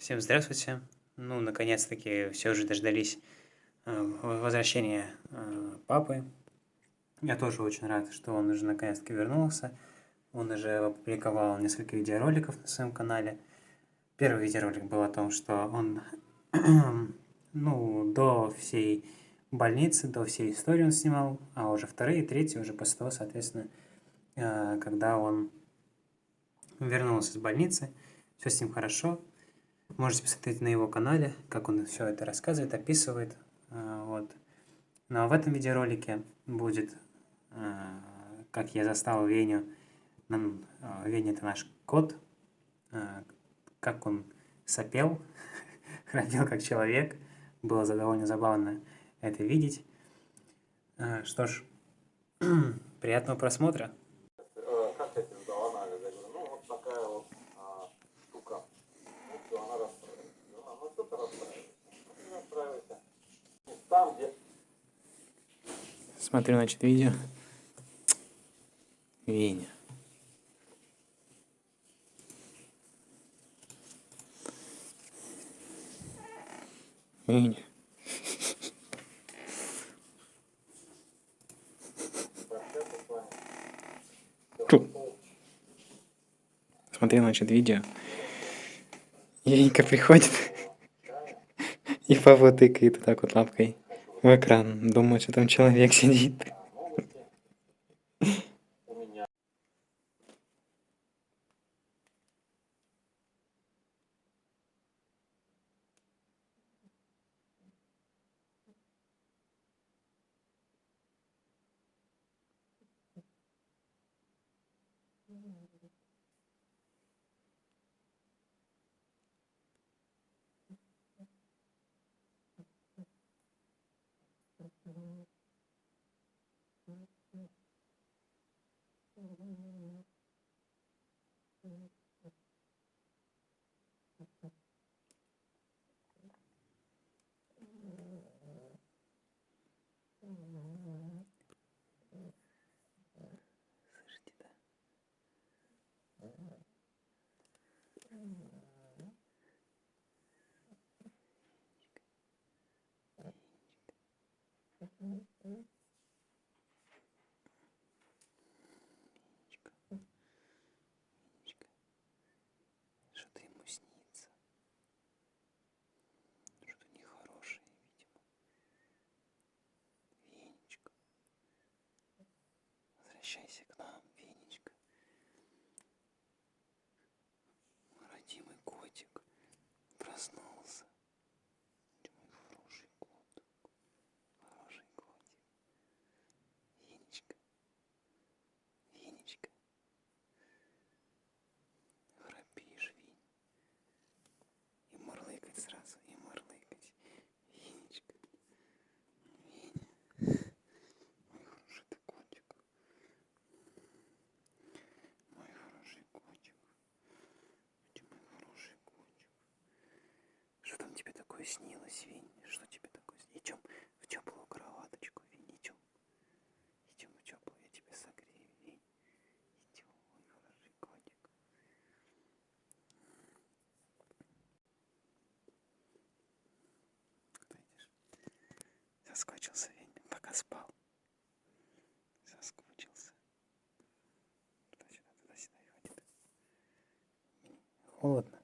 Всем здравствуйте. Ну, наконец-таки все же дождались возвращения папы. Я тоже очень рад, что он уже наконец-таки вернулся. Он уже опубликовал несколько видеороликов на своем канале. Первый видеоролик был о том, что он, до всей больницы, до всей истории он снимал, а уже второй и третий уже после того, соответственно, когда он вернулся из больницы, все с ним хорошо. Можете посмотреть на его канале, как он все это рассказывает, описывает. Вот. Но в этом видеоролике будет, как я застал Веню. Веня — это наш кот. Как он сопел, храпел как человек. Было довольно забавно это видеть. Что ж, приятного просмотра. Как ты это сдал анализ? Я говорю, вот такая вот штука. Ну все, она расстроилась. Ну что ты расстраиваешься? Ну не расстраивайся. Там, где... Смотрю, значит, видео. Веня. Веня. Смотри, значит, видео. Венька приходит и папа тыкает вот так вот лапкой в экран. Думает, что там человек сидит. Что-то ему снится. Что-то нехорошее, видимо. Венечка. Возвращайся к нам, Венечка. Родимый котик проснулся. Ты мой хороший котик. Хороший котик. Венечка. Венечка. Храпишь, Вень. И мурлыкать сразу, и мурлыкать. Венечка. Веня. Мой хороший ты котик. Мой хороший котик. Ты мой хороший котик. Что там тебе такое снилось, Вень? Что тебе такое снилось? Идем в теплую кроваточку, Вень, идем. Идем в теплую, я тебя согрею, Вень. Идем, мой хороший котик. Куда идешь? Соскучился, Вень, пока спал. Соскучился. Туда-сюда, туда-сюда ходит. Холодно.